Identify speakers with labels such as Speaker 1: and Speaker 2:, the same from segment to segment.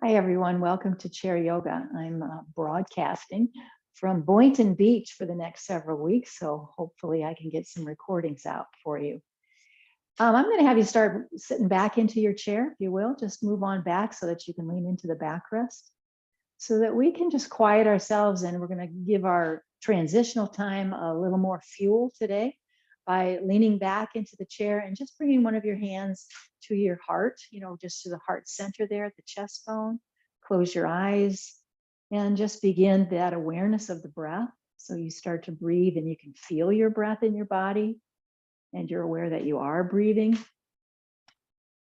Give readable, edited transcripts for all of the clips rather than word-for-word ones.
Speaker 1: Hi, everyone. Welcome to Chair Yoga. I'm broadcasting from Boynton Beach for the next several weeks, so hopefully I can get some recordings out for you. I'm going to have you start sitting back into your chair, if you will. Just move on back so that you can lean into the backrest so that we can just quiet ourselves, and we're going to give our transitional time a little more fuel today by leaning back into the chair and just bringing one of your hands to your heart, just to the heart center there at the chest bone. Close your eyes and just begin that awareness of the breath. So you start to breathe and you can feel your breath in your body and you're aware that you are breathing.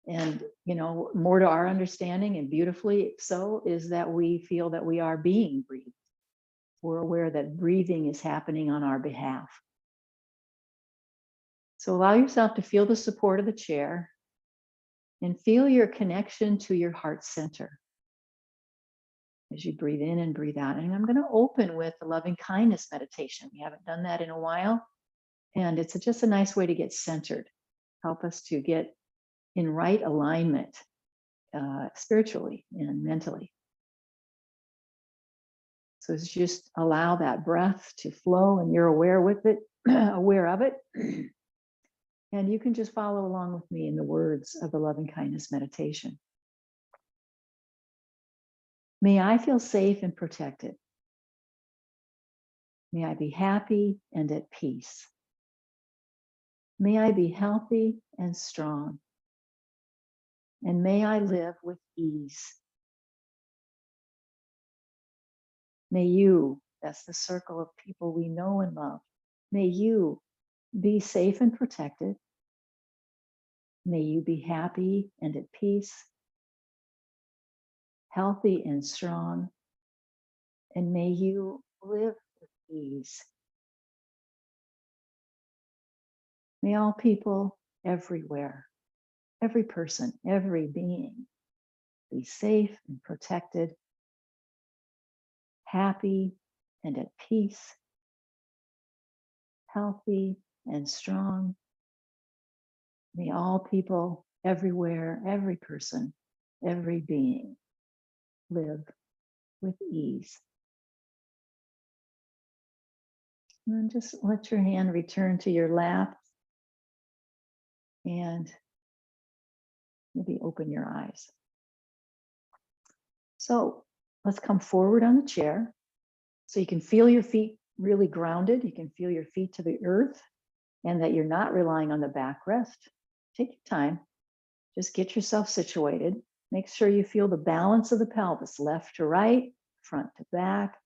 Speaker 1: And, more to our understanding, and beautifully so, is that we feel that we are being breathed. We're aware that breathing is happening on our behalf. So allow yourself to feel the support of the chair and feel your connection to your heart center as you breathe in and breathe out. And I'm going to open with the loving kindness meditation. We haven't done that in a while. And it's just a nice way to get centered, help us to get in right alignment spiritually and mentally. So it's just allow that breath to flow and you're aware with it, aware of it. And you can just follow along with me in the words of the loving kindness meditation. May I feel safe and protected. May I be happy and at peace. May I be healthy and strong. And may I live with ease. May you, that's the circle of people we know and love, may you be safe and protected. May you be happy and at peace, healthy and strong, and may you live with ease. May all people everywhere, every person, every being, be safe and protected, happy and at peace, healthy and strong. May all people everywhere, every person, every being live with ease. And then just let your hand return to your lap and maybe open your eyes. So let's come forward on the chair so you can feel your feet really grounded. You can feel your feet to the earth and that you're not relying on the backrest. Take your time. Just get yourself situated. Make sure you feel the balance of the pelvis, left to right, front to back.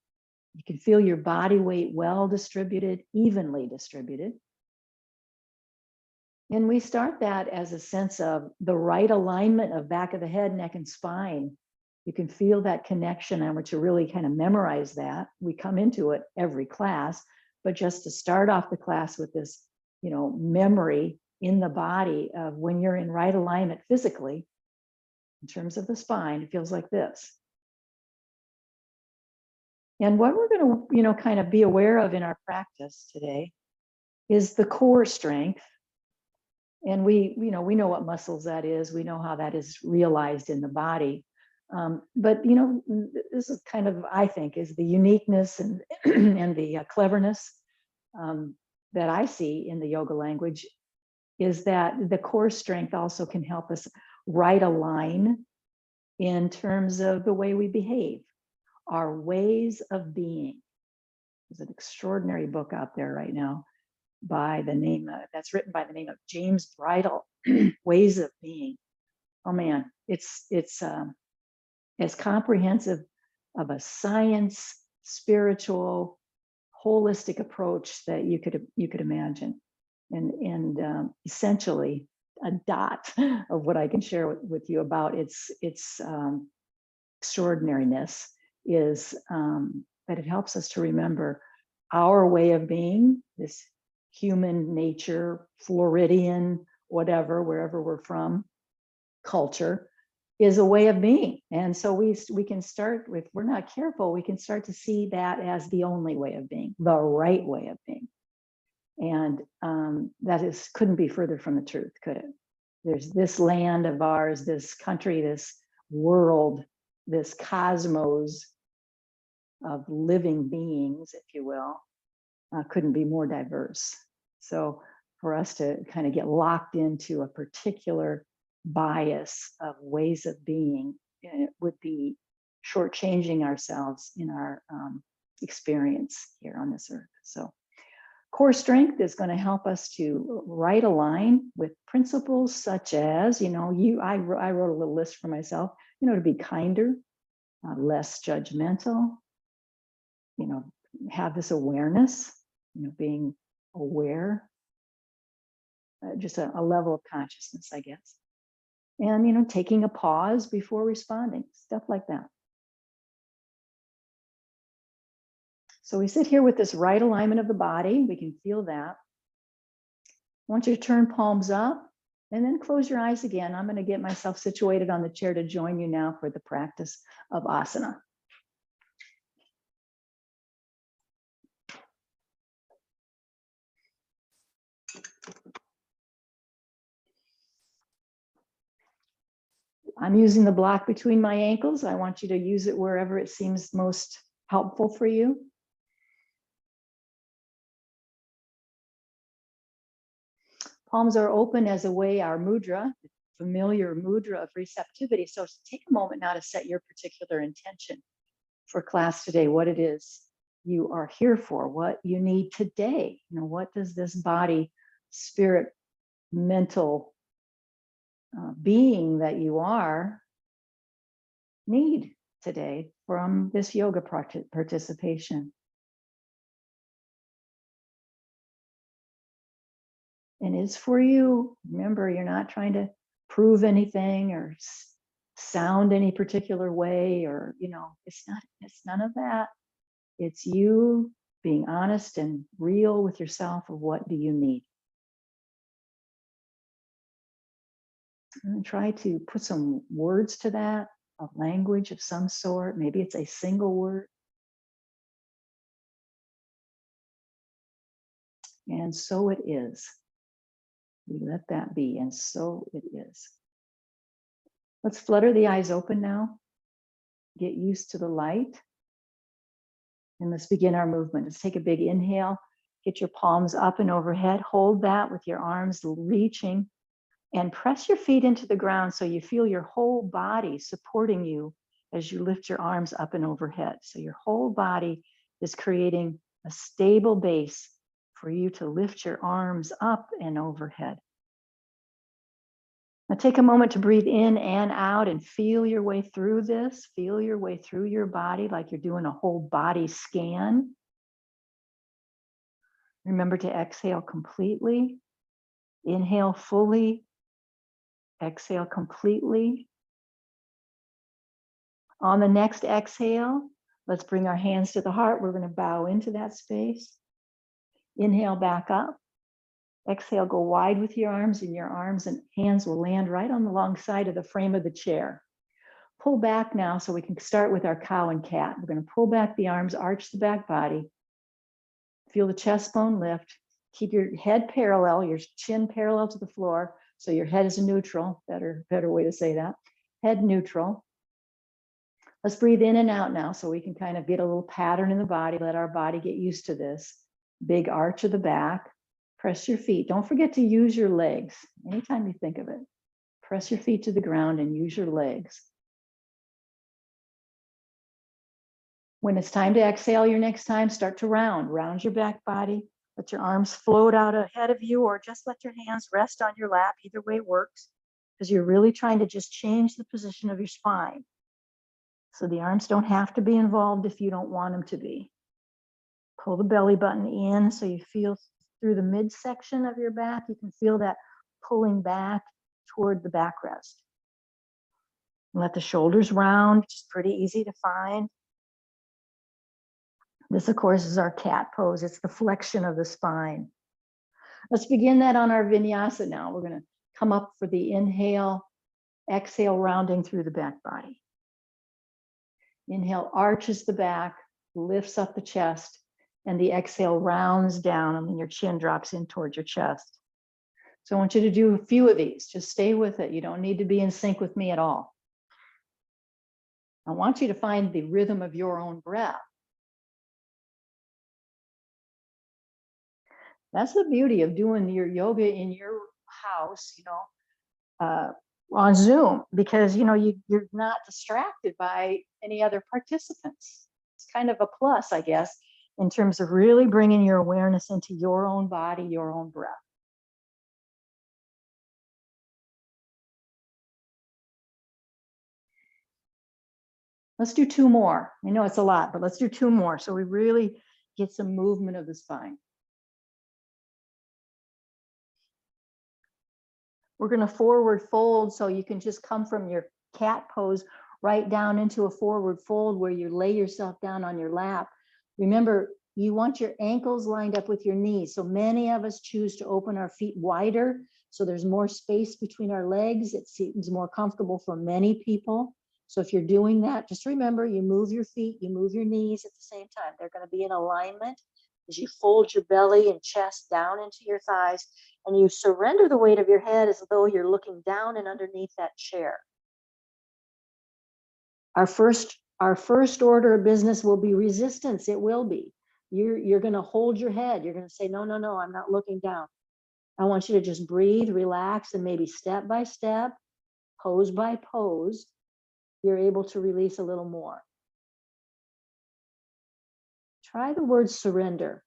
Speaker 1: You can feel your body weight well distributed, evenly distributed. And we start that as a sense of the right alignment of back of the head, neck, and spine. You can feel that connection. I want you to really kind of memorize that. We come into it every class, but just to start off the class with this, memory in the body of when you're in right alignment physically, in terms of the spine, it feels like this. And what we're going to, kind of be aware of in our practice today is the core strength. And we know what muscles that is. We know how that is realized in the body. But this is kind of, I think, is the uniqueness and and the cleverness that I see in the yoga language, is that the core strength also can help us right align in terms of the way we behave, our ways of being. There's an extraordinary book out there right now by the name that's written by the name of James Bridle, Ways of Being. Oh man, it's as comprehensive of a science, spiritual, holistic approach that you could imagine, and essentially a dot of what I can share with you about its extraordinariness is that it helps us to remember our way of being, this human nature, Floridian, whatever, wherever we're from, culture, is a way of being. And so we can start, if we're not careful, we can start to see that as the only way of being, the right way of being. And that couldn't be further from the truth, could it? There's this land of ours, this country, this world this cosmos of living beings, if you will, couldn't be more diverse. So for us to kind of get locked into a particular bias of ways of being, it would be shortchanging ourselves in our experience here on this earth. So core strength is going to help us to right align with principles such as, I wrote a little list for myself, to be kinder, less judgmental, have this awareness, being aware, just a level of consciousness, I guess. And, taking a pause before responding, stuff like that. So we sit here with this right alignment of the body. We can feel that. I want you to turn palms up and then close your eyes again. I'm going to get myself situated on the chair to join you now for the practice of asana. I'm using the block between my ankles. I want you to use it wherever it seems most helpful for you. Palms are open as a way, our mudra, familiar mudra of receptivity. So take a moment now to set your particular intention for class today, what it is you are here for, what you need today. What does this body, spirit, mental being that you are need today from this yoga participation? And it's for you. Remember, you're not trying to prove anything or sound any particular way, or, it's none of that. It's you being honest and real with yourself of what do you need. And try to put some words to that, a language of some sort. Maybe it's a single word. And so it is. We let that be, and so it is. Let's flutter the eyes open now. Get used to the light. And let's begin our movement. Let's take a big inhale. Get your palms up and overhead. Hold that with your arms reaching. And press your feet into the ground so you feel your whole body supporting you as you lift your arms up and overhead. So your whole body is creating a stable base for you to lift your arms up and overhead. Now take a moment to breathe in and out and feel your way through this. Feel your way through your body like you're doing a whole body scan. Remember to exhale completely. Inhale fully. Exhale completely. On the next exhale, let's bring our hands to the heart. We're going to bow into that space. Inhale back up. Exhale, go wide with your arms, and your arms and hands will land right on the long side of the frame of the chair. Pull back now so we can start with our cow and cat. We're going to pull back the arms, arch the back body. Feel the chest bone lift. Keep your head parallel, your chin parallel to the floor, so your head is neutral. Better way to say that. Head neutral. Let's breathe in and out now so we can kind of get a little pattern in the body. Let our body get used to this. Big arch of the back. Press your feet. Don't forget to use your legs anytime you think of it. Press your feet to the ground and use your legs. When it's time to exhale your next time, start to round your back body. Let your arms float out ahead of you, or just let your hands rest on your lap. Either way works, because you're really trying to just change the position of your spine. So the arms don't have to be involved if you don't want them to be. Pull the belly button in so you feel through the midsection of your back. You can feel that pulling back toward the backrest. Let the shoulders round, which is pretty easy to find. This, of course, is our cat pose. It's the flexion of the spine. Let's begin that on our vinyasa now. We're going to come up for the inhale, exhale, rounding through the back body. Inhale arches the back, lifts up the chest, and the exhale rounds down, and then your chin drops in towards your chest. So I want you to do a few of these. Just stay with it. You don't need to be in sync with me at all. I want you to find the rhythm of your own breath. That's the beauty of doing your yoga in your house, on Zoom, because you're not distracted by any other participants. It's kind of a plus, I guess, in terms of really bringing your awareness into your own body, your own breath. Let's do 2 more. I know it's a lot, but let's do 2 more so we really get some movement of the spine. We're going to forward fold, so you can just come from your cat pose right down into a forward fold where you lay yourself down on your lap. Remember, you want your ankles lined up with your knees. So many of us choose to open our feet wider, so there's more space between our legs. It seems more comfortable for many people. So if you're doing that, just remember, you move your feet, you move your knees at the same time. They're going to be in alignment as you fold your belly and chest down into your thighs, and you surrender the weight of your head as though you're looking down and underneath that chair. Our first order of business will be resistance. It will be. You're going to hold your head. You're going to say, no, no, no, I'm not looking down. I want you to just breathe, relax, and maybe step by step, pose by pose, you're able to release a little more. Try the word surrender.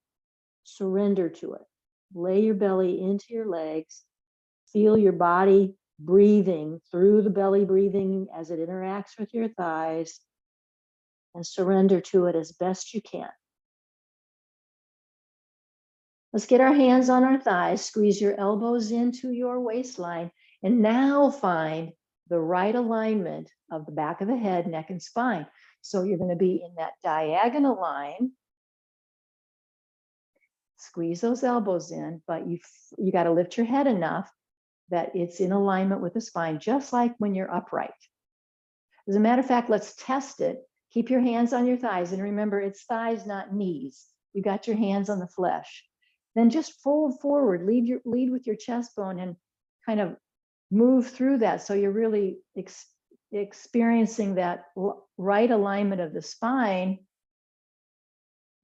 Speaker 1: Surrender to it. Lay your belly into your legs. Feel your body breathing through the belly breathing as it interacts with your thighs, and surrender to it as best you can. Let's get our hands on our thighs, squeeze your elbows into your waistline, and now find the right alignment of the back of the head, neck, and spine. So you're going to be in that diagonal line. Squeeze those elbows in, but you got to lift your head enough that it's in alignment with the spine, just like when you're upright. As a matter of fact, let's test it. Keep your hands on your thighs, and remember, it's thighs, not knees. You got your hands on the flesh. Then just fold forward, lead with your chest bone, and kind of move through that. So you're really experiencing that right alignment of the spine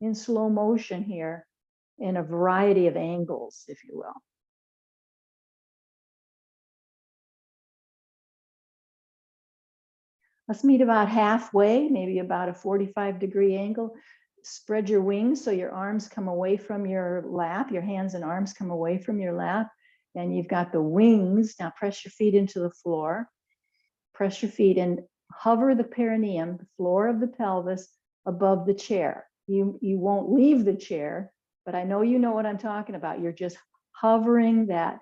Speaker 1: in slow motion here, in a variety of angles, if you will. Let's meet about halfway, maybe about a 45-degree angle. Spread your wings so your arms come away from your lap, your hands and arms come away from your lap, and you've got the wings. Now press your feet into the floor. Press your feet and hover the perineum, the floor of the pelvis, above the chair. You won't leave the chair, but I know you know what I'm talking about. You're just hovering that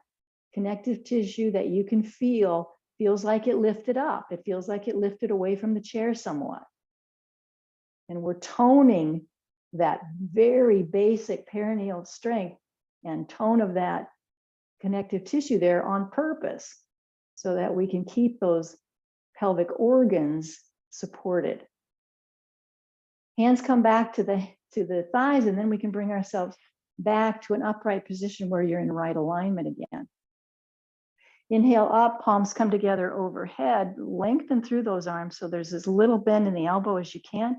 Speaker 1: connective tissue that you can feel. Feels like it lifted up. It feels like it lifted away from the chair somewhat. And we're toning that very basic perineal strength and tone of that connective tissue there on purpose, so that we can keep those pelvic organs supported. Hands come back to the thighs, and then we can bring ourselves back to an upright position where you're in right alignment again. Inhale up, palms come together overhead, lengthen through those arms so there's as little bend in the elbow as you can.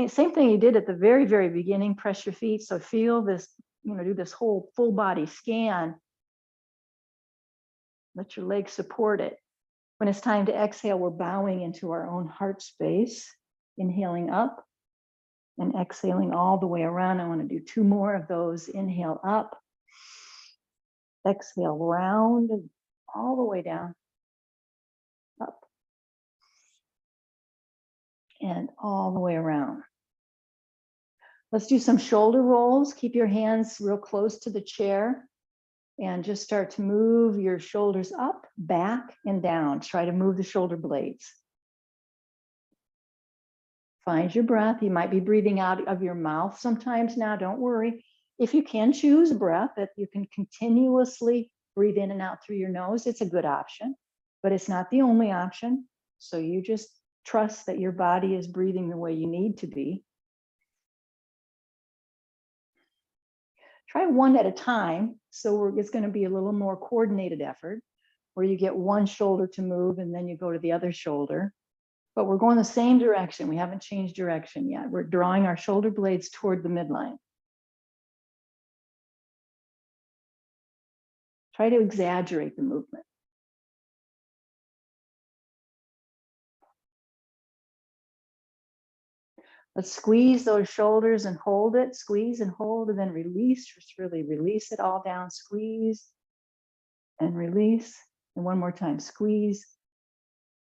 Speaker 1: Same thing you did at the very, very beginning, press your feet. So feel this, do this whole full body scan. Let your legs support it. When it's time to exhale, we're bowing into our own heart space, inhaling up and exhaling all the way around. I want to do 2 more of those. Inhale up, exhale round all the way down, up, and all the way around. Let's do some shoulder rolls. Keep your hands real close to the chair and just start to move your shoulders up, back, and down. Try to move the shoulder blades. Find your breath. You might be breathing out of your mouth sometimes now. Don't worry. If you can choose breath that you can continuously breathe in and out through your nose, it's a good option, but it's not the only option. So you just trust that your body is breathing the way you need to be. Try one at a time. So it's going to be a little more coordinated effort, where you get one shoulder to move and then you go to the other shoulder. but we're going the same direction. We haven't changed direction yet. We're drawing our shoulder blades toward the midline. Try to exaggerate the movement. Let's squeeze those shoulders and hold it, squeeze and hold, and then release. Just really release it all down, squeeze and release. And one more time, squeeze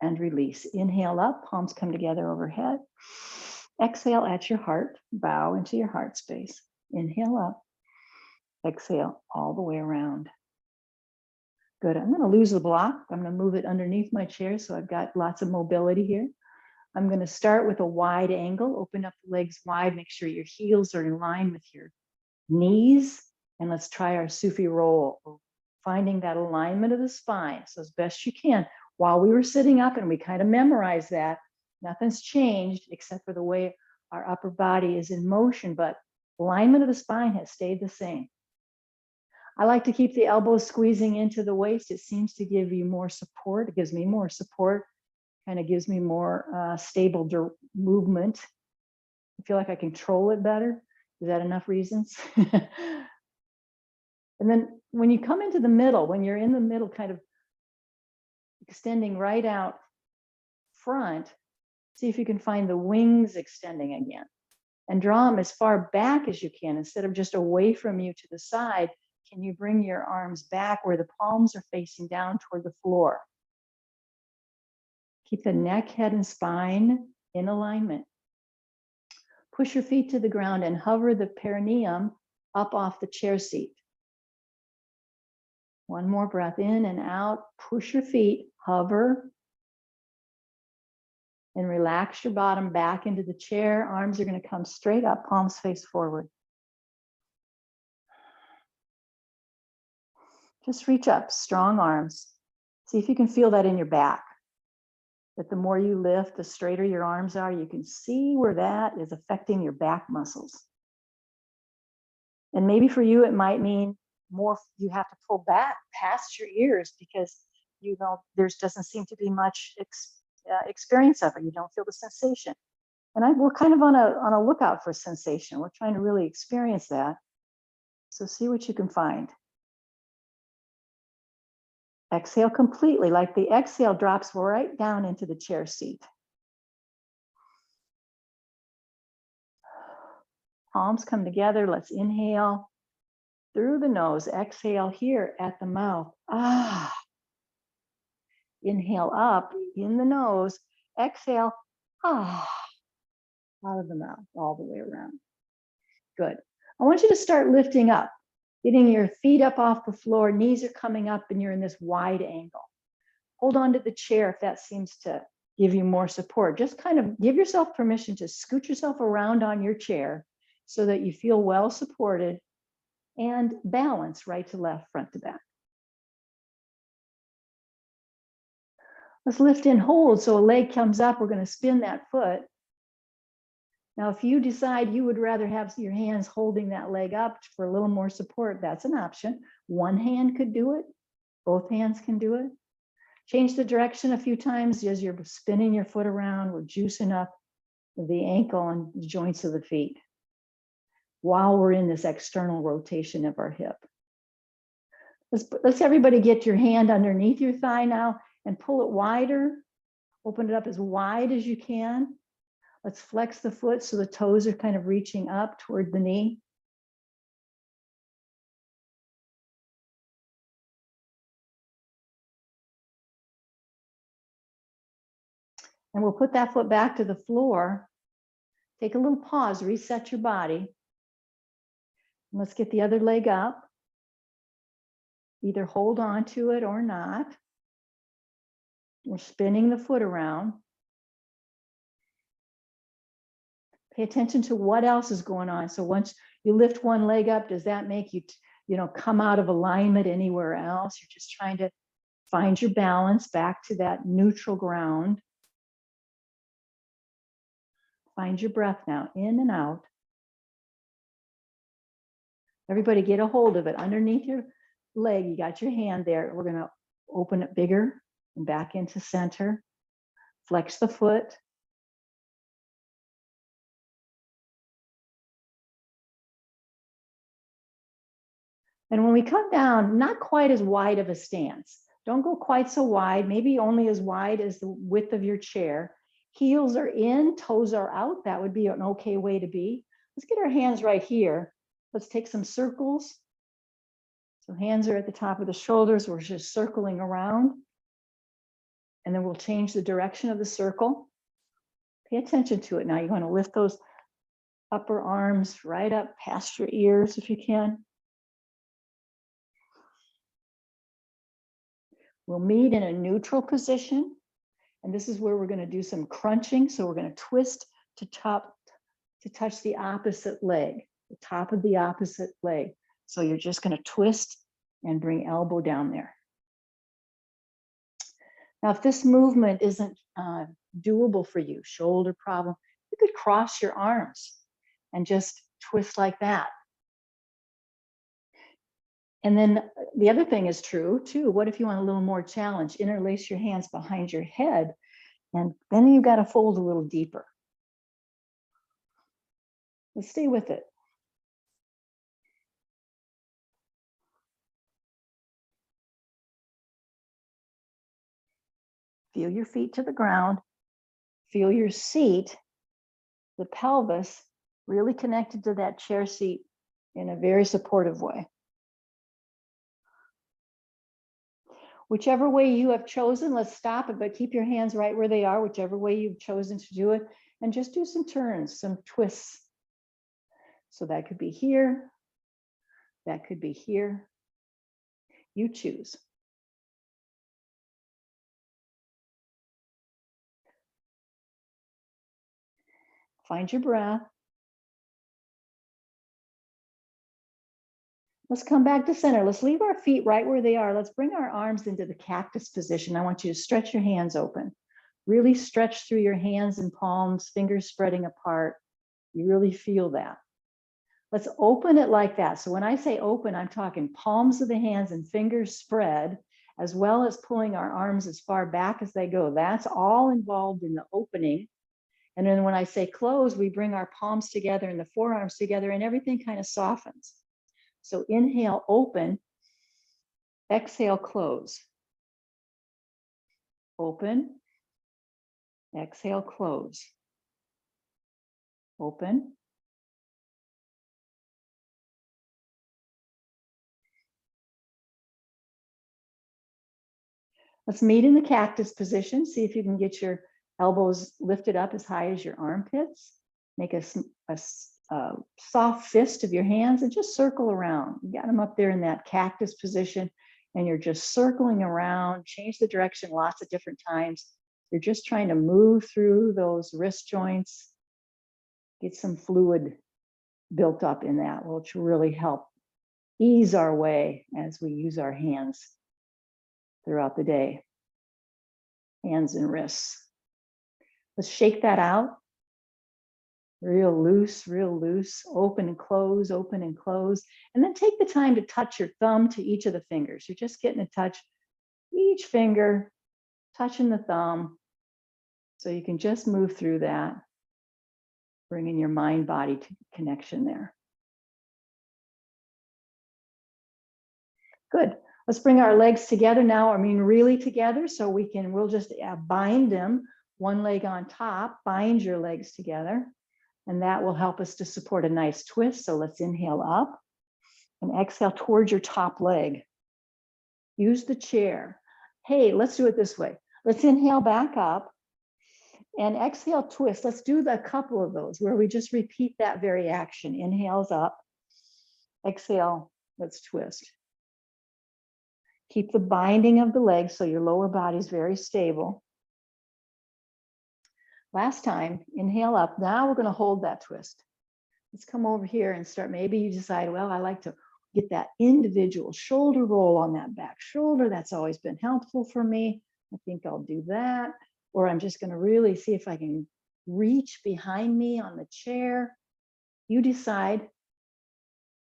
Speaker 1: and release. Inhale up, palms come together overhead. Exhale at your heart, bow into your heart space. Inhale up, exhale all the way around. Good, I'm gonna lose the block. I'm gonna move it underneath my chair so I've got lots of mobility here. I'm gonna start with a wide angle, open up the legs wide, make sure your heels are in line with your knees, and let's try our Sufi roll, finding that alignment of the spine. So as best you can, while we were sitting up and we kind of memorized that, nothing's changed except for the way our upper body is in motion, but alignment of the spine has stayed the same. I like to keep the elbows squeezing into the waist. It seems to give you more support. It gives me more support, kind of gives me more stable movement. I feel like I control it better. Is that enough reasons? And then when you come into the middle, when you're in the middle, kind of extending right out front, see if you can find the wings extending again. And draw them as far back as you can. Instead of just away from you to the side, can you bring your arms back where the palms are facing down toward the floor? Keep the neck, head, and spine in alignment. Push your feet to the ground and hover the perineum up off the chair seat. One more breath in and out. Push your feet, hover, and relax your bottom back into the chair. Arms are going to come straight up, palms face forward. Just reach up, strong arms. See if you can feel that in your back. That the more you lift, the straighter your arms are. You can see where that is affecting your back muscles. And maybe for you, it might mean more, you have to pull back past your ears because you know there doesn't seem to be much experience of it. You don't feel the sensation. And we're kind of on a lookout for sensation. We're trying to really experience that. So see what you can find. Exhale completely, like the exhale drops right down into the chair seat. Palms come together. Let's inhale through the nose. Exhale here at the mouth. Ah. Inhale up in the nose. Exhale. Ah. Out of the mouth, all the way around. Good. I want you to start lifting up, getting your feet up off the floor. Knees are coming up and you're in this wide angle. Hold on to the chair if that seems to give you more support. Just kind of give yourself permission to scoot yourself around on your chair so that you feel well supported and balanced right to left, front to back. Let's lift and hold. So a leg comes up, we're going to spin that foot. Now, if you decide you would rather have your hands holding that leg up for a little more support, that's an option. One hand could do it. Both hands can do it. Change the direction a few times as you're spinning your foot around. We're juicing up the ankle and the joints of the feet while we're in this external rotation of our hip. Let's everybody get your hand underneath your thigh now and pull it wider. Open it up as wide as you can. Let's flex the foot so the toes are kind of reaching up toward the knee. And we'll put that foot back to the floor. Take a little pause, reset your body. And let's get the other leg up. Either hold on to it or not. We're spinning the foot around. Pay attention to what else is going on. So once you lift one leg up, does that make you, come out of alignment anywhere else? You're just trying to find your balance back to that neutral ground. Find your breath now, in and out. Everybody get a hold of it. Underneath your leg, you got your hand there. We're going to open it bigger and back into center. Flex the foot. And when we come down, not quite as wide of a stance. Don't go quite so wide, maybe only as wide as the width of your chair. Heels are in, toes are out. That would be an okay way to be. Let's get our hands right here. Let's take some circles. So hands are at the top of the shoulders. We're just circling around. And then we'll change the direction of the circle. Pay attention to it now. You want to lift those upper arms right up past your ears if you can. We'll meet in a neutral position. And this is where we're going to do some crunching. So we're going to twist to touch the opposite leg, the top of the opposite leg. So you're just going to twist and bring elbow down there. Now, if this movement isn't doable for you, shoulder problem, you could cross your arms and just twist like that. And then the other thing is true too. What if you want a little more challenge? Interlace your hands behind your head, and then you've got to fold a little deeper. Let's stay with it. Feel your feet to the ground. Feel your seat, the pelvis, really connected to that chair seat in a very supportive way. Whichever way you have chosen, let's stop it, but keep your hands right where they are, whichever way you've chosen to do it, and just do some turns, some twists. So that could be here, that could be here. You choose. Find your breath. Let's come back to center. Let's leave our feet right where they are. Let's bring our arms into the cactus position. I want you to stretch your hands open. Really stretch through your hands and palms, fingers spreading apart. You really feel that. Let's open it like that. So when I say open, I'm talking palms of the hands and fingers spread, as well as pulling our arms as far back as they go. That's all involved in the opening. And then when I say close, we bring our palms together and the forearms together, and everything kind of softens. So inhale, open. Exhale, close. Open. Exhale, close. Open. Let's meet in the cactus position. See if you can get your elbows lifted up as high as your armpits. Make a soft fist of your hands and just circle around. You got them up there in that cactus position, and you're just circling around. Change the direction lots of different times. You're just trying to move through those wrist joints, get some fluid built up in that, which will really help ease our way as we use our hands throughout the day. Hands and wrists. Let's shake that out. Real loose, open and close, open and close. And then take the time to touch your thumb to each of the fingers. You're just getting to touch each finger, touching the thumb. So you can just move through that, bringing your mind-body connection there. Good. Let's bring our legs together now. I mean, really together. So we'll just bind them, one leg on top, bind your legs together. And that will help us to support a nice twist. So let's inhale up and exhale towards your top leg. Use the chair. Hey, let's do it this way. Let's inhale back up and exhale, twist. Let's do a couple of those where we just repeat that very action. Inhales up, exhale, let's twist. Keep the binding of the legs so your lower body is very stable. Last time, inhale up. Now we're going to hold that twist. Let's come over here and start. Maybe you decide, well, I like to get that individual shoulder roll on that back shoulder. That's always been helpful for me. I think I'll do that. Or I'm just going to really see if I can reach behind me on the chair. You decide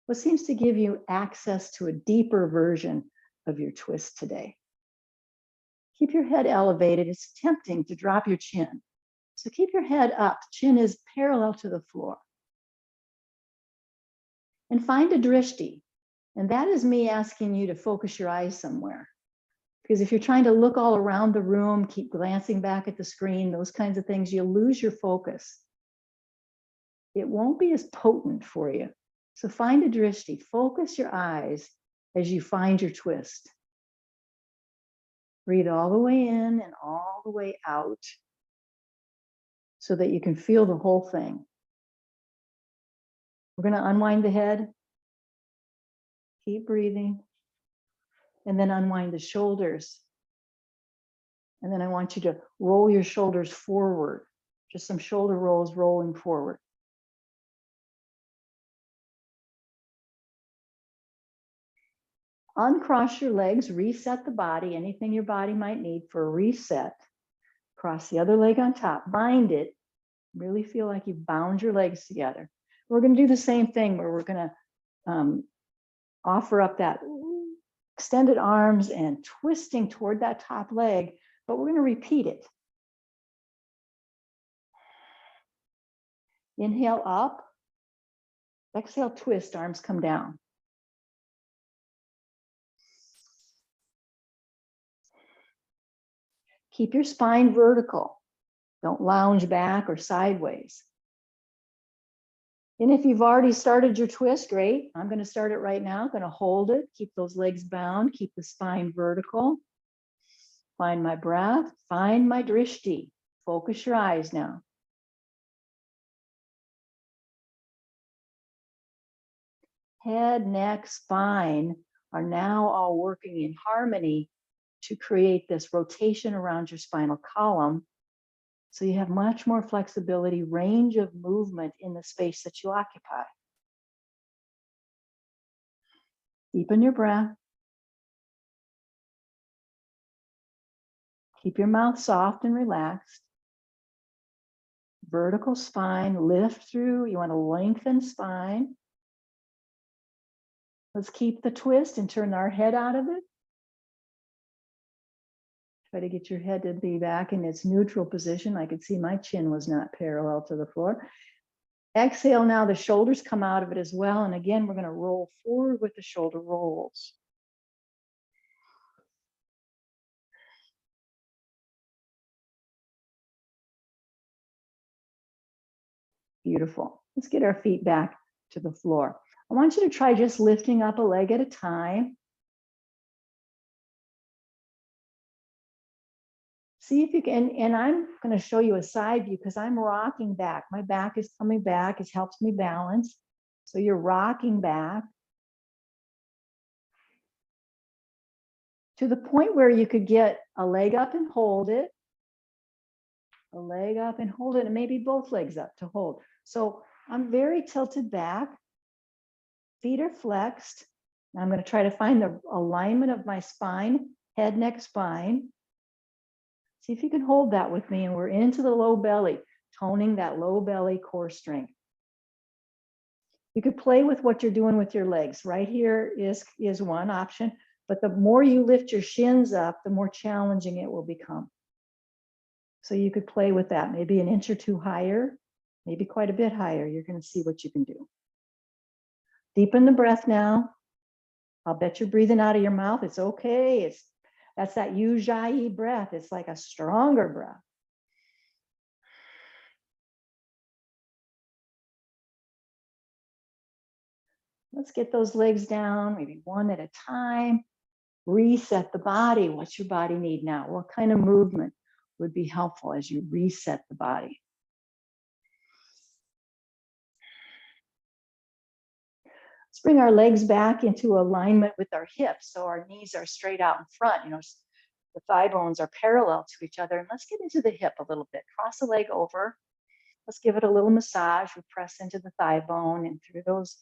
Speaker 1: what seems to give you access to a deeper version of your twist today. Keep your head elevated. It's tempting to drop your chin. So keep your head up. Chin is parallel to the floor. And find a drishti. And that is me asking you to focus your eyes somewhere. Because if you're trying to look all around the room, keep glancing back at the screen, those kinds of things, you'll lose your focus. It won't be as potent for you. So find a drishti. Focus your eyes as you find your twist. Breathe all the way in and all the way out so that you can feel the whole thing. We're going to unwind the head. Keep breathing. And then unwind the shoulders. And then I want you to roll your shoulders forward. Just some shoulder rolls rolling forward. Uncross your legs, reset the body, anything your body might need for a reset. Cross the other leg on top, bind it. Really feel like you bound your legs together. We're going to do the same thing where we're going to offer up that extended arms and twisting toward that top leg, but we're going to repeat it. Inhale up, exhale, twist, arms come down. Keep your spine vertical. Don't lounge back or sideways. And if you've already started your twist, great. I'm going to start it right now. I'm going to hold it, keep those legs bound, keep the spine vertical. Find my breath, find my drishti. Focus your eyes now. Head, neck, spine are now all working in harmony to create this rotation around your spinal column. So you have much more flexibility, range of movement in the space that you occupy. Deepen your breath. Keep your mouth soft and relaxed. Vertical spine, lift through. You want to lengthen spine. Let's keep the twist and turn our head out of it. Try to get your head to be back in its neutral position. I could see my chin was not parallel to the floor. Exhale now, the shoulders come out of it as well. And again, we're going to roll forward with the shoulder rolls. Beautiful. Let's get our feet back to the floor. I want you to try just lifting up a leg at a time. See if you can, and I'm going to show you a side view because I'm rocking back. My back is coming back. It helps me balance. So you're rocking back to the point where you could get a leg up and hold it, a leg up and hold it, and maybe both legs up to hold. So I'm very tilted back. Feet are flexed. Now I'm going to try to find the alignment of my spine, head, neck, spine. See if you can hold that with me, and we're into the low belly, toning that low belly core strength. You could play with what you're doing with your legs. Right here is one option, but the more you lift your shins up, the more challenging it will become. So you could play with that, maybe an inch or two higher, maybe quite a bit higher. You're going to see what you can do. Deepen the breath now. I'll bet you're breathing out of your mouth. It's okay. That's that ujjayi breath. It's like a stronger breath. Let's get those legs down, maybe one at a time. Reset the body. What's your body need now? What kind of movement would be helpful as you reset the body? Let's bring our legs back into alignment with our hips. So our knees are straight out in front. The thigh bones are parallel to each other. And let's get into the hip a little bit. Cross a leg over. Let's give it a little massage. We press into the thigh bone and through those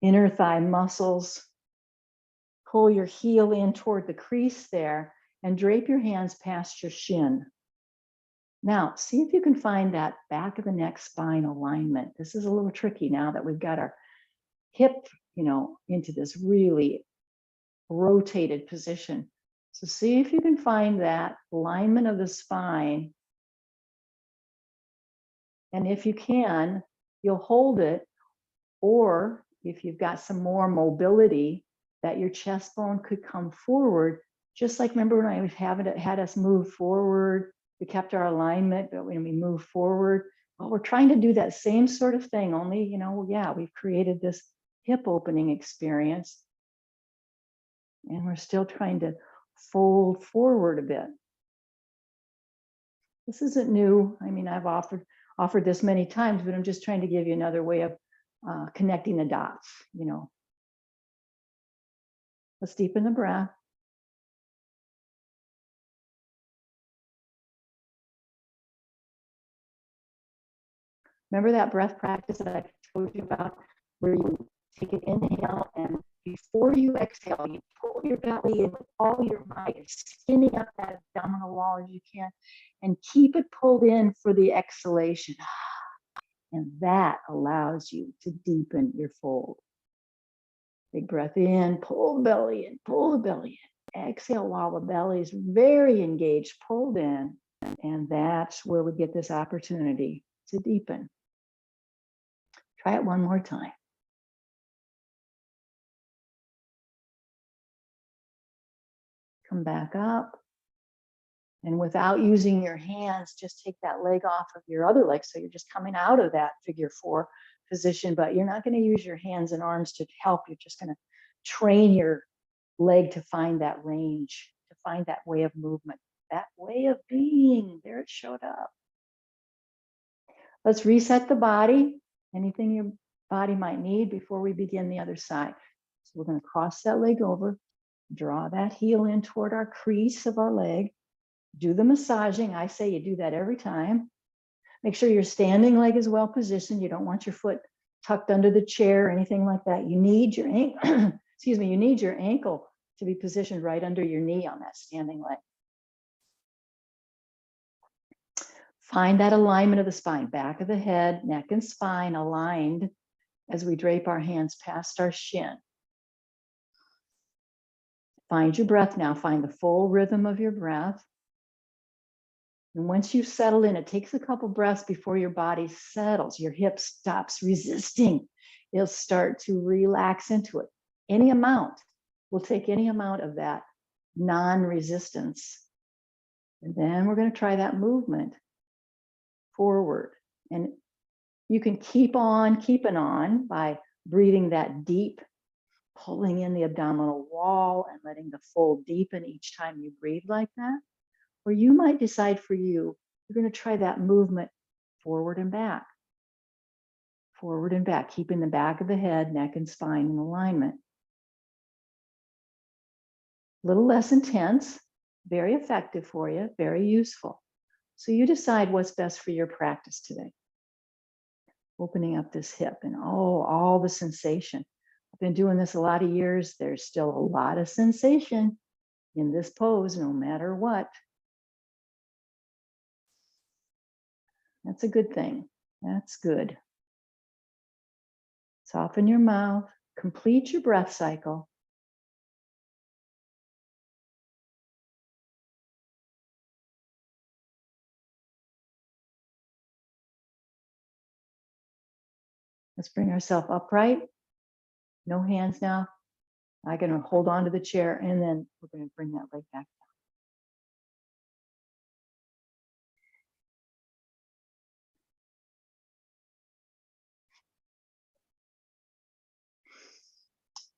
Speaker 1: inner thigh muscles. Pull your heel in toward the crease there and drape your hands past your shin. Now, see if you can find that back of the neck spine alignment. This is a little tricky now that we've got our hip, into this really rotated position. So see if you can find that alignment of the spine. And if you can, you'll hold it. Or if you've got some more mobility, that your chest bone could come forward. Just like, remember when I was had us move forward, we kept our alignment, but when we move forward, well, we're trying to do that same sort of thing, only, yeah, we've created this hip opening experience. And we're still trying to fold forward a bit. This isn't new. I mean, I've offered this many times, but I'm just trying to give you another way of connecting the dots, Let's deepen the breath. Remember that breath practice that I told you about, where you take an inhale and before you exhale, you pull your belly in with all your might, skinning up that abdominal wall as you can, and keep it pulled in for the exhalation. And that allows you to deepen your fold. Big breath in, pull the belly in, pull the belly in. Exhale while the belly is very engaged, pulled in. And that's where we get this opportunity to deepen. Try it one more time. Come back up. And without using your hands, just take that leg off of your other leg. So you're just coming out of that figure 4 position, but you're not going to use your hands and arms to help. You're just going to train your leg to find that range, to find that way of movement, that way of being. There it showed up. Let's reset the body. Anything your body might need before we begin the other side. So we're going to cross that leg over, draw that heel in toward our crease of our leg. Do the massaging. I say you do that every time. Make sure your standing leg is well positioned. You don't want your foot tucked under the chair or anything like that. You need your ankle, you need your ankle to be positioned right under your knee on that standing leg. Find that alignment of the spine, back of the head, neck and spine aligned as we drape our hands past our shin. Find your breath now. Find the full rhythm of your breath. And once you settle in, it takes a couple breaths before your body settles. Your hip stops resisting. It'll start to relax into it. Any amount. We'll take any amount of that non-resistance. And then we're going to try that movement forward. And you can keep on keeping on by breathing that deep, pulling in the abdominal wall and letting the fold deepen each time you breathe like that. Or you might decide for you're going to try that movement forward and back, keeping the back of the head, neck, and spine in alignment. A little less intense, very effective for you, very useful. So you decide what's best for your practice today. Opening up this hip and all the sensation. I've been doing this a lot of years. There's still a lot of sensation in this pose, no matter what. That's a good thing. That's good. Soften your mouth, complete your breath cycle. Let's bring ourselves upright. No hands now. I'm going to hold on to the chair and then we're going to bring that leg back down.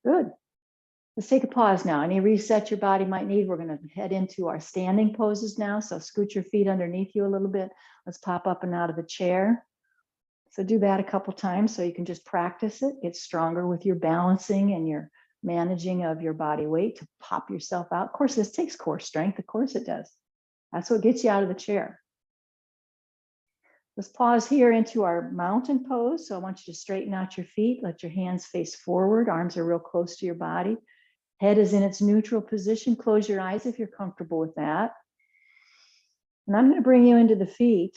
Speaker 1: Good. Let's take a pause now. Any reset your body might need. We're going to head into our standing poses now. So scoot your feet underneath you a little bit. Let's pop up and out of the chair. So do that a couple times so you can just practice it. Get stronger with your balancing and your managing of your body weight to pop yourself out. Of course, this takes core strength. Of course it does. That's what gets you out of the chair. Let's pause here into our mountain pose. So I want you to straighten out your feet. Let your hands face forward. Arms are real close to your body. Head is in its neutral position. Close your eyes if you're comfortable with that. And I'm going to bring you into the feet.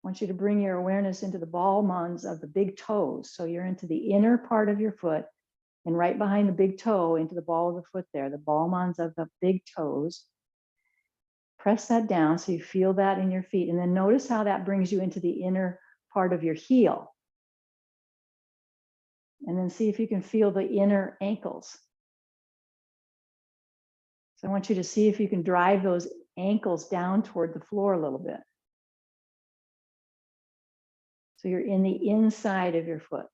Speaker 1: I want you to bring your awareness into the ball mounds of the big toes. So you're into the inner part of your foot. and right behind the big toe into the ball of the foot there, the ball mons of the big toes. Press that down so you feel that in your feet. And then notice how that brings you into the inner part of your heel. And then see if you can feel the inner ankles. So I want you to see if you can drive those ankles down toward the floor a little bit. So you're in the inside of your foot.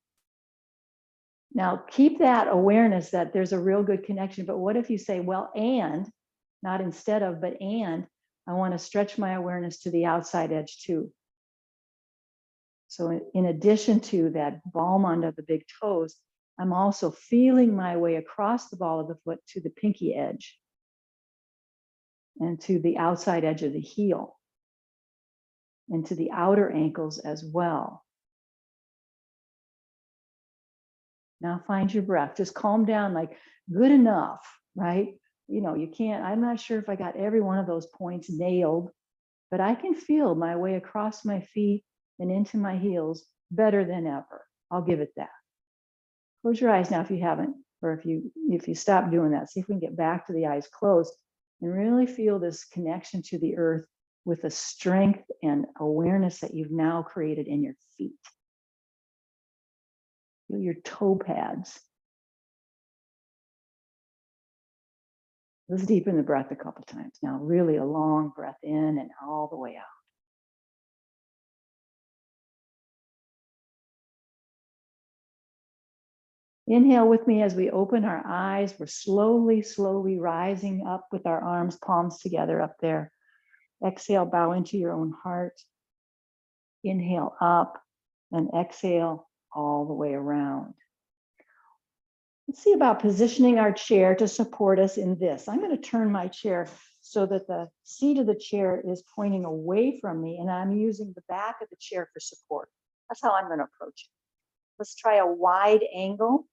Speaker 1: Now keep that awareness that there's a real good connection. But what if you say, well, and, not instead of, but and, I want to stretch my awareness to the outside edge too. So in addition to that ball mond of the big toes, I'm also feeling my way across the ball of the foot to the pinky edge and to the outside edge of the heel and to the outer ankles as well. Now find your breath. Just calm down, like good enough, right? You know, you can't, I'm not sure if I got every one of those points nailed, but I can feel my way across my feet and into my heels better than ever. I'll give it that. Close your eyes now if you haven't, or if you stop doing that. See if we can get back to the eyes closed and really feel this connection to the earth with the strength and awareness that you've now created in your feet. Feel your toe pads. Let's deepen the breath a couple times. Now, really a long breath in and all the way out. Inhale with me as we open our eyes. We're slowly, slowly rising up with our arms, palms together up there. Exhale, bow into your own heart. Inhale up and exhale all the way around. Let's see about positioning our chair to support us in this. I'm going to turn my chair so that the seat of the chair is pointing away from me and I'm using the back of the chair for support. That's how I'm going to approach it. Let's try a wide angle.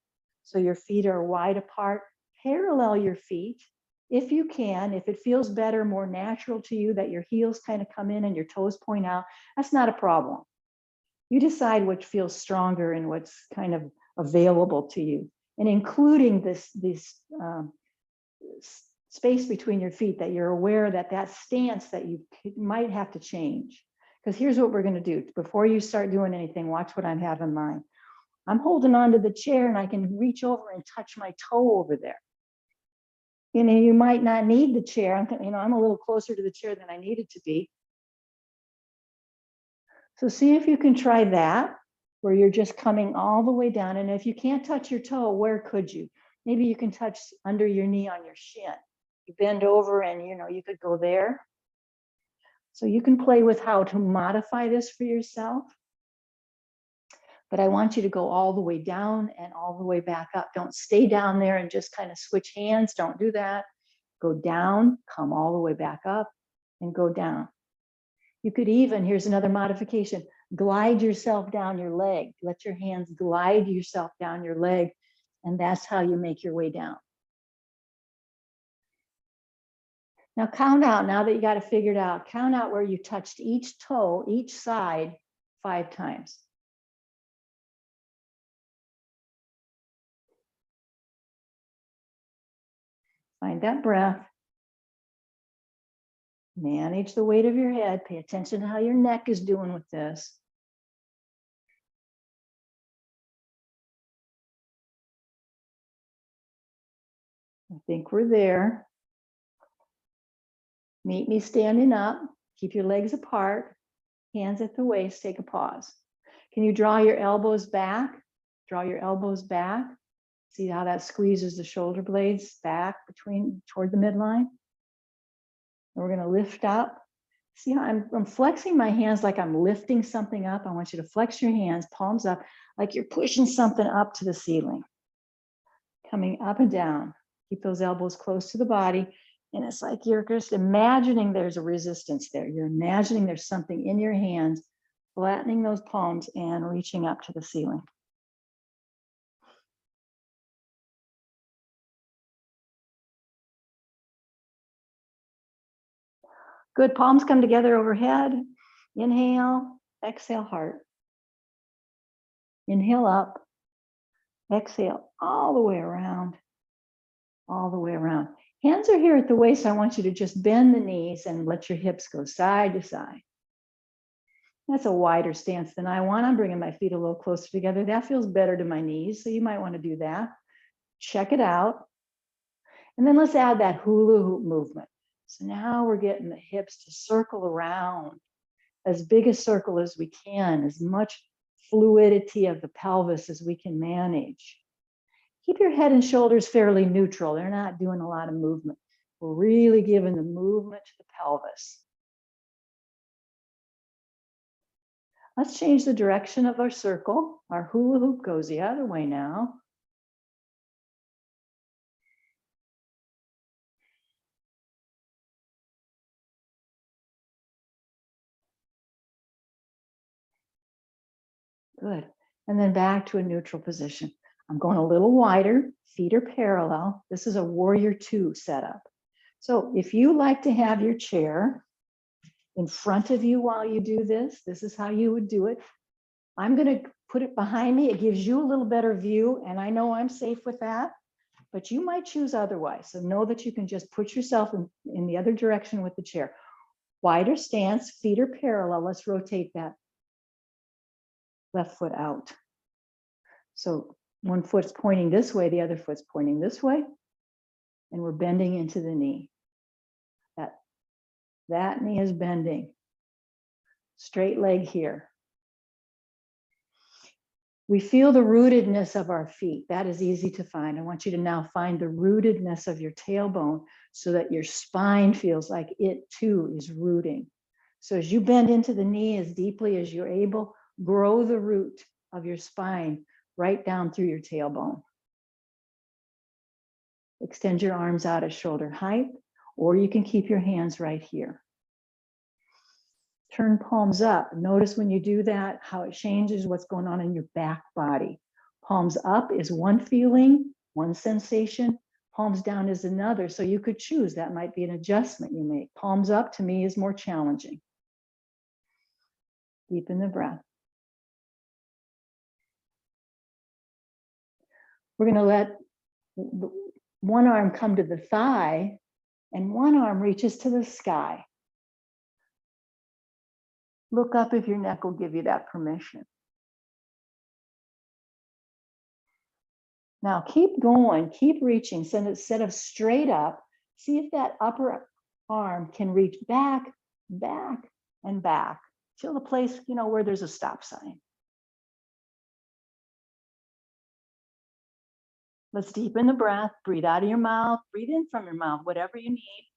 Speaker 1: So your feet are wide apart. Parallel your feet if you can. If it feels better, more natural to you that your heels kind of come in and your toes point out, that's not a problem. You decide what feels stronger and what's kind of available to you. And including this space between your feet, that you're aware that that stance that you might have to change. Because here's what we're going to do. Before you start doing anything, watch what I have in mind. I'm holding onto the chair and I can reach over and touch my toe over there. You know, you might not need the chair. I'm a little closer to the chair than I needed to be. So see if you can try that, where you're just coming all the way down. And if you can't touch your toe, where could you? Maybe you can touch under your knee on your shin. You bend over and, you could go there. So you can play with how to modify this for yourself. But I want you to go all the way down and all the way back up. Don't stay down there and just kind of switch hands. Don't do that. Go down, come all the way back up, and go down. You could even, here's another modification, glide yourself down your leg. Let your hands glide yourself down your leg, and that's how you make your way down. Now count out, now that you got it figured out, count out where you touched each toe, each side 5 times. Find that breath. Manage the weight of your head. Pay attention to how your neck is doing with this. I think we're there. Meet me standing up. Keep your legs apart. Hands at the waist. Take a pause. Can you draw your elbows back? Draw your elbows back. See how that squeezes the shoulder blades back toward the midline? And we're going to lift up. See how I'm flexing my hands like I'm lifting something up. I want you to flex your hands, palms up, like you're pushing something up to the ceiling. Coming up and down. Keep those elbows close to the body. And it's like you're just imagining there's a resistance there. You're imagining there's something in your hands, flattening those palms and reaching up to the ceiling. Good, palms come together overhead. Inhale, exhale, heart. Inhale up, Exhale all the way around, all the way around. Hands are here at the waist. I want you to just bend the knees and let your hips go side to side. That's a wider stance than I want. I'm bringing my feet a little closer together. That feels better to my knees, so you might want to do that. Check it out. And then let's add that hula hoop movement. So now we're getting the hips to circle around, as big a circle as we can, as much fluidity of the pelvis as we can manage. Keep your head and shoulders fairly neutral. They're not doing a lot of movement. We're really giving the movement to the pelvis. Let's change the direction of our circle. Our hula hoop goes the other way now. Good. And then back to a neutral position. I'm going a little wider, feet are parallel. This is a warrior two setup. So if you like to have your chair in front of you while you do this, this is how you would do it. I'm going to put it behind me. It gives you a little better view, and I know I'm safe with that, but you might choose otherwise. So know that you can just put yourself in the other direction with the chair. Wider stance, feet are parallel. Let's rotate that left foot out. So one foot's pointing this way, the other foot's pointing this way, and we're bending into the knee. That knee is bending. Straight leg here. We feel the rootedness of our feet. That is easy to find. I want you to now find the rootedness of your tailbone so that your spine feels like it too is rooting. So as you bend into the knee as deeply as you're able, grow the root of your spine right down through your tailbone. Extend your arms out at shoulder height, or you can keep your hands right here. Turn palms up. Notice when you do that, how it changes what's going on in your back body. Palms up is one feeling, one sensation. Palms down is another. So you could choose. That might be an adjustment you make. Palms up to me is more challenging. Deepen the breath. We're going to let one arm come to the thigh and one arm reaches to the sky. Look up if your neck will give you that permission. Now keep going, keep reaching. So instead of straight up, see if that upper arm can reach back, back, and back till the place, where there's a stop sign. Let's deepen the breath. Breathe out of your mouth, breathe in from your mouth, whatever you need.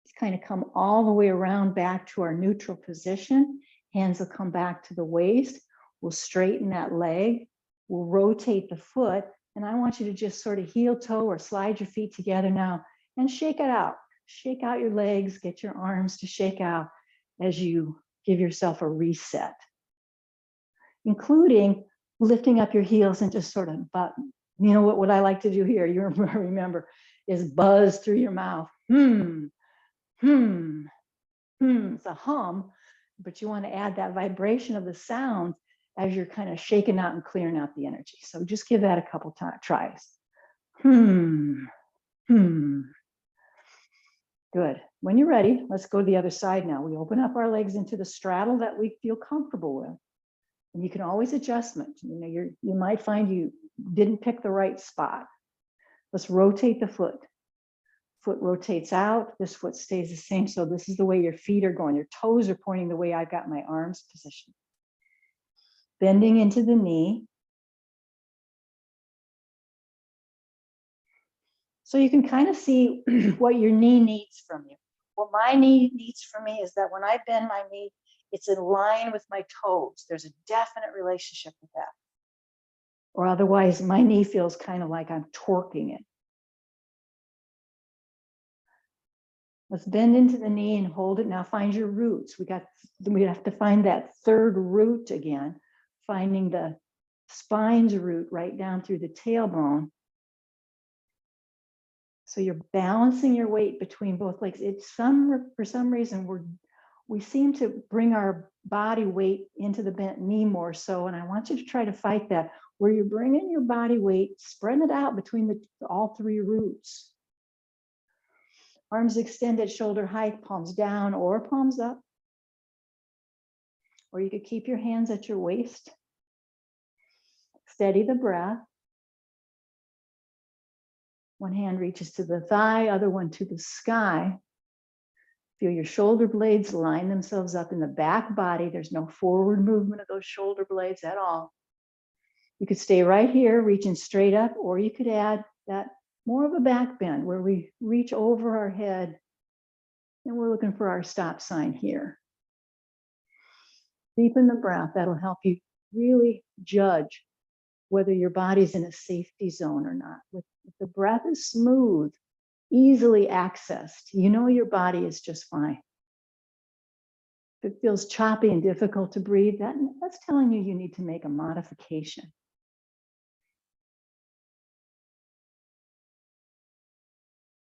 Speaker 1: Just kind of come all the way around back to our neutral position. Hands will come back to the waist. We'll straighten that leg. We'll rotate the foot. And I want you to just sort of heel toe or slide your feet together now and shake it out. Shake out your legs, get your arms to shake out as you give yourself a reset, including lifting up your heels and just sort of, what I like to do here, you remember, is buzz through your mouth. It's a hum, but you want to add that vibration of the sound as you're kind of shaking out and clearing out the energy. So just give that a couple tries. Good. When you're ready, let's go to the other side now. We open up our legs into the straddle that we feel comfortable with. And you can always adjustment. You might find you didn't pick the right spot. Let's rotate the foot. Foot rotates out, this foot stays the same. So this is the way your feet are going. Your toes are pointing the way I've got my arms positioned. Bending into the knee. So you can kind of see what your knee needs from you. What my knee needs from me is that when I bend my knee, it's in line with my toes. There's a definite relationship with that. Or otherwise, my knee feels kind of like I'm torquing it. Let's bend into the knee and hold it. Now find your roots. We have to find that third root again, finding the spine's root right down through the tailbone. So you're balancing your weight between both legs. For some reason, we seem to bring our body weight into the bent knee more so. And I want you to try to fight that, where you're bringing your body weight, spreading it out between all three roots. Arms extended, shoulder height, palms down or palms up. Or you could keep your hands at your waist. Steady the breath. One hand reaches to the thigh, other one to the sky. Feel your shoulder blades line themselves up in the back body. There's no forward movement of those shoulder blades at all. You could stay right here, reaching straight up, or you could add that more of a back bend where we reach over our head and we're looking for our stop sign here. Deepen the breath. That'll help you really judge whether your body's in a safety zone or not. If the breath is smooth, easily accessed, you know your body is just fine. If it feels choppy and difficult to breathe, that's telling you need to make a modification.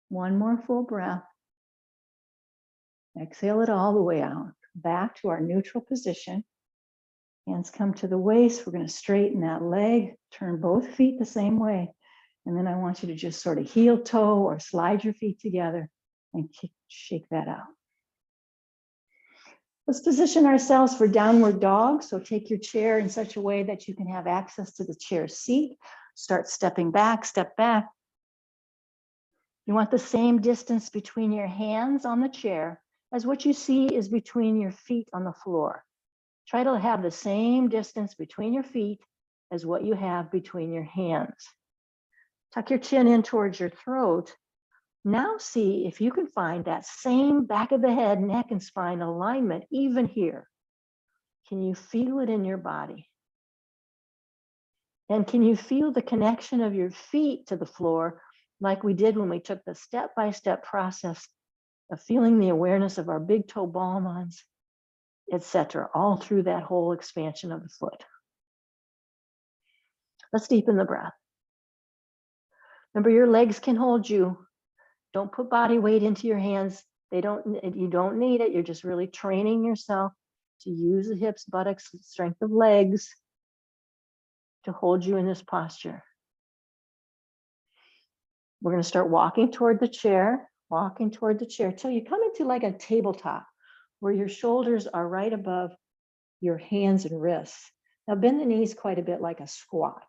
Speaker 1: One more full breath. Exhale it all the way out. Back to our neutral position. Hands come to the waist. We're going to straighten that leg, turn both feet the same way. And then I want you to just sort of heel toe or slide your feet together and shake that out. Let's position ourselves for downward dog. So take your chair in such a way that you can have access to the chair seat. Start stepping back, step back. You want the same distance between your hands on the chair as what you see is between your feet on the floor. Try to have the same distance between your feet as what you have between your hands. Tuck your chin in towards your throat. Now see if you can find that same back of the head, neck, and spine alignment even here. Can you feel it in your body? And can you feel the connection of your feet to the floor like we did when we took the step-by-step process of feeling the awareness of our big toe ball mounds, etc., all through that whole expansion of the foot. Let's deepen the breath. Remember, your legs can hold you. Don't put body weight into your hands. You don't need it. You're just really training yourself to use the hips, buttocks, strength of legs to hold you in this posture. We're going to start walking toward the chair till you come into like a tabletop where your shoulders are right above your hands and wrists. Now bend the knees quite a bit like a squat.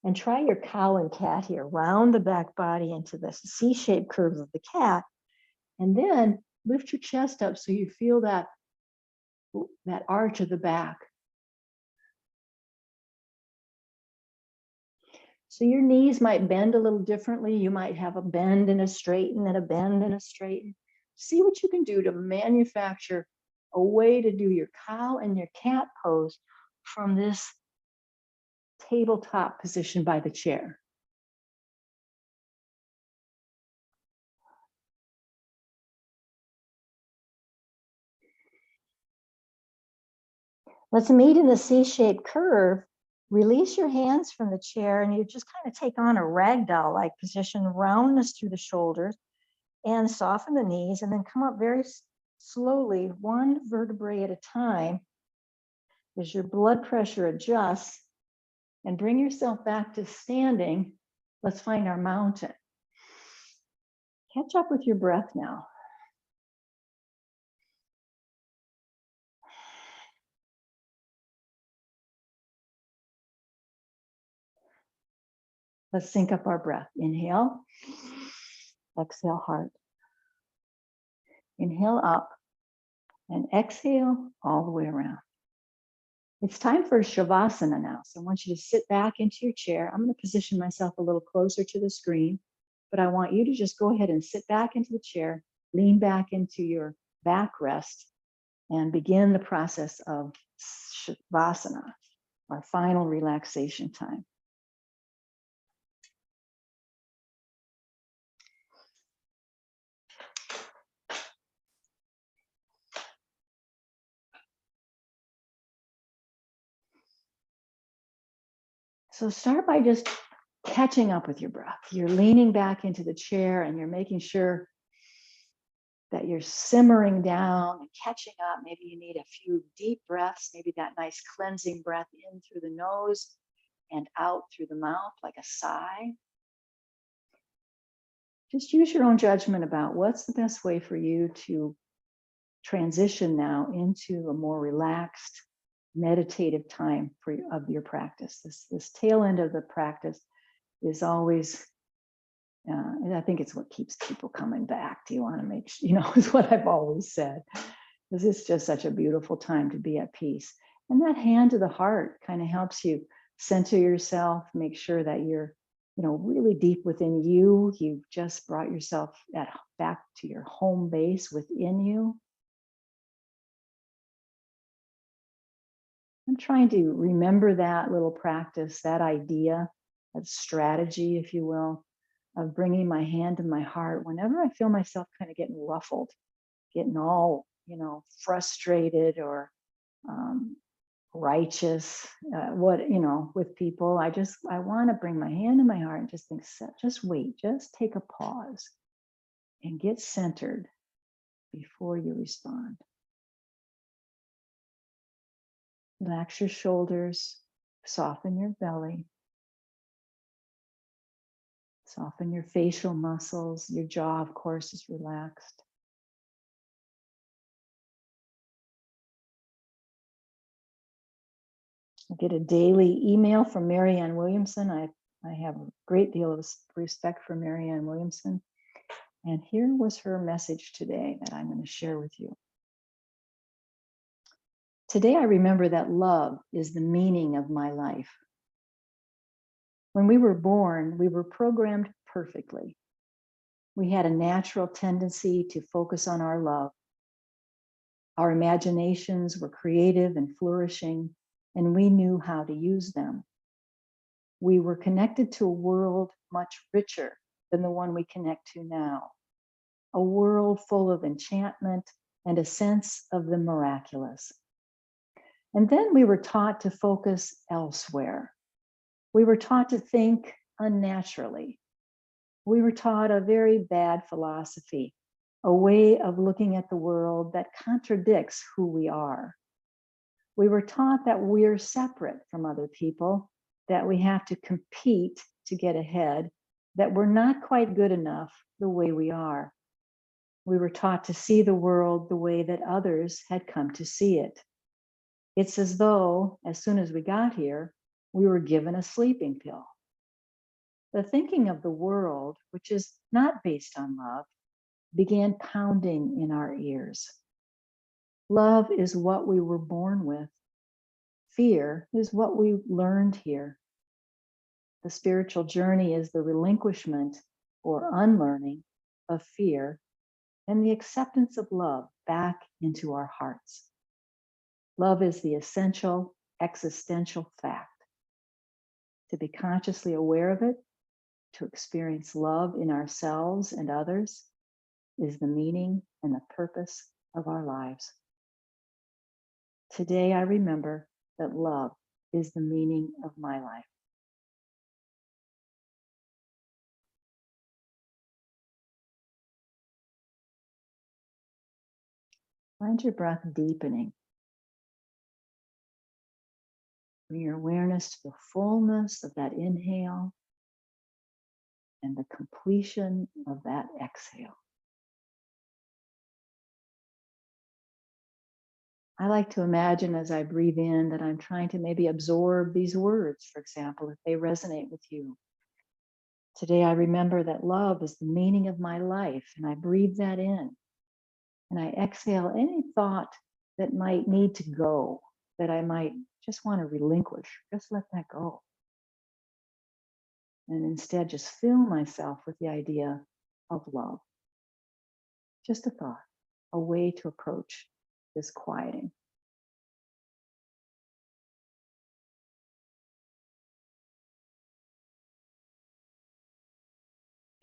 Speaker 1: And try your cow and cat here. Round the back body into the C-shaped curve of the cat. And then lift your chest up so you feel that arch of the back. So your knees might bend a little differently. You might have a bend and a straighten and a bend and a straighten. See what you can do to manufacture a way to do your cow and your cat pose from this tabletop position by the chair. Let's meet in the C-shaped curve. Release your hands from the chair and you just kind of take on a ragdoll-like position, roundness through the shoulders and soften the knees and then come up very slowly, one vertebrae at a time as your blood pressure adjusts and bring yourself back to standing. Let's find our mountain. Catch up with your breath now. Let's sync up our breath. Inhale, exhale, heart. Inhale up and exhale all the way around. It's time for Shavasana now. So I want you to sit back into your chair. I'm going to position myself a little closer to the screen, but I want you to just go ahead and sit back into the chair, lean back into your backrest, and begin the process of Shavasana, our final relaxation time. So start by just catching up with your breath. You're leaning back into the chair and you're making sure that you're simmering down and catching up. Maybe you need a few deep breaths, maybe that nice cleansing breath in through the nose and out through the mouth like a sigh. Just use your own judgment about what's the best way for you to transition now into a more relaxed, meditative time of your practice. This tail end of the practice is always, and I think it's what keeps people coming back. Do you want to make sure, is what I've always said. This is just such a beautiful time to be at peace. And that hand to the heart kind of helps you center yourself, make sure that you're, really deep within you. You've just brought yourself back to your home base within you. I'm trying to remember that little practice, that idea, that strategy, if you will, of bringing my hand to my heart whenever I feel myself kind of getting ruffled, getting all, frustrated or righteous, with people. I want to bring my hand to my heart and just think, just wait, just take a pause and get centered before you respond. Relax your shoulders, soften your belly, soften your facial muscles. Your jaw, of course, is relaxed. I get a daily email from Marianne Williamson. I have a great deal of respect for Marianne Williamson. And here was her message today that I'm going to share with you. Today, I remember that love is the meaning of my life. When we were born, we were programmed perfectly. We had a natural tendency to focus on our love. Our imaginations were creative and flourishing, and we knew how to use them. We were connected to a world much richer than the one we connect to now, a world full of enchantment and a sense of the miraculous. And then we were taught to focus elsewhere. We were taught to think unnaturally. We were taught a very bad philosophy, a way of looking at the world that contradicts who we are. We were taught that we're separate from other people, that we have to compete to get ahead, that we're not quite good enough the way we are. We were taught to see the world the way that others had come to see it. It's as though, as soon as we got here, we were given a sleeping pill. The thinking of the world, which is not based on love, began pounding in our ears. Love is what we were born with. Fear is what we learned here. The spiritual journey is the relinquishment or unlearning of fear and the acceptance of love back into our hearts. Love is the essential existential fact. To be consciously aware of it, to experience love in ourselves and others, is the meaning and the purpose of our lives. Today, I remember that love is the meaning of my life. Find your breath deepening. Bring your awareness to the fullness of that inhale and the completion of that exhale. I like to imagine as I breathe in that I'm trying to maybe absorb these words, for example, if they resonate with you. Today, I remember that love is the meaning of my life, and I breathe that in. And I exhale any thought that might need to go, that I might just want to relinquish, just let that go. And instead just fill myself with the idea of love. Just a thought, a way to approach this quieting.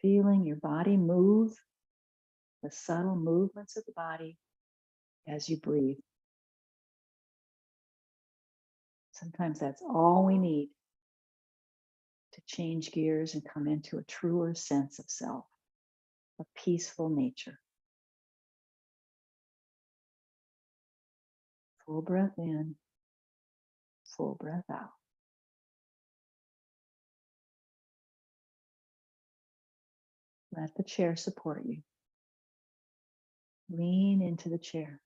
Speaker 1: Feeling your body move, the subtle movements of the body as you breathe. Sometimes that's all we need to change gears and come into a truer sense of self, a peaceful nature. Full breath in, full breath out. Let the chair support you. Lean into the chair.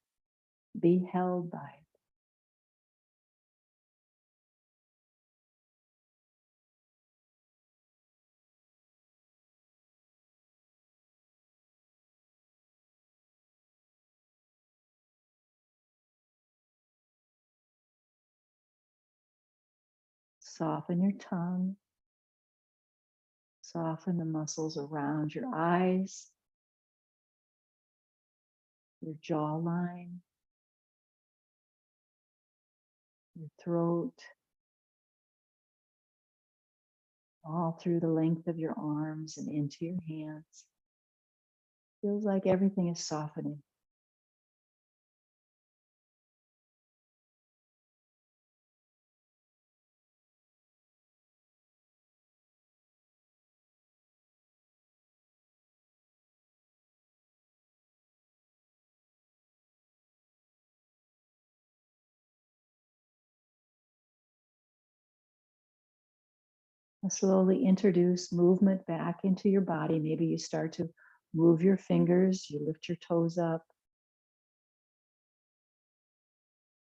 Speaker 1: Be held by it. Soften your tongue. Soften the muscles around your eyes, your jawline, your throat, all through the length of your arms and into your hands. Feels like everything is softening. And slowly introduce movement back into your body. Maybe you start to move your fingers, you lift your toes up.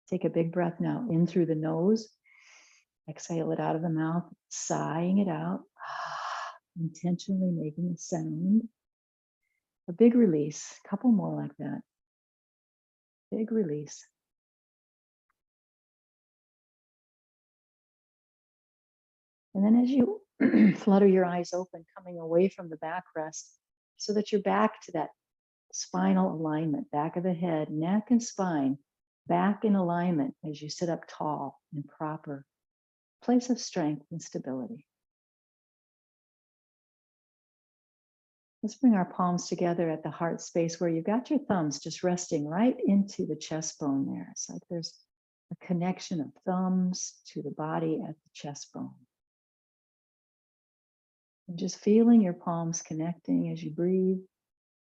Speaker 1: Take a big breath now in through the nose. Exhale it out of the mouth, sighing it out, intentionally making a sound. A big release, a couple more like that. Big release. And then as you flutter your eyes open, coming away from the backrest, so that you're back to that spinal alignment, back of the head, neck and spine, back in alignment as you sit up tall and proper, place of strength and stability. Let's bring our palms together at the heart space where you've got your thumbs just resting right into the chest bone there. It's like there's a connection of thumbs to the body at the chest bone. And just feeling your palms connecting as you breathe.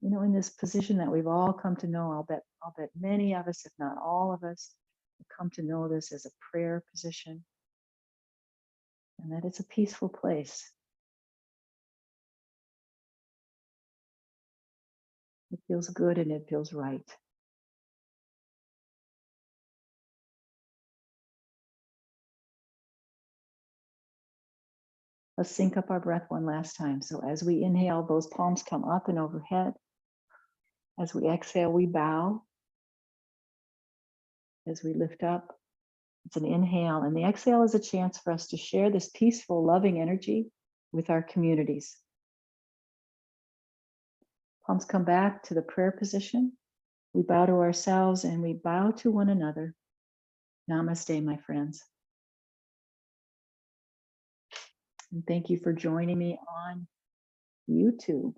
Speaker 1: You know, in this position that we've all come to know, I'll bet many of us, if not all of us, have come to know this as a prayer position, and that it's a peaceful place. It feels good and it feels right. Let's sync up our breath one last time. So as we inhale, those palms come up and overhead. As we exhale, we bow. As we lift up, it's an inhale. And the exhale is a chance for us to share this peaceful, loving energy with our communities. Palms come back to the prayer position. We bow to ourselves and we bow to one another. Namaste, my friends. And thank you for joining me on YouTube.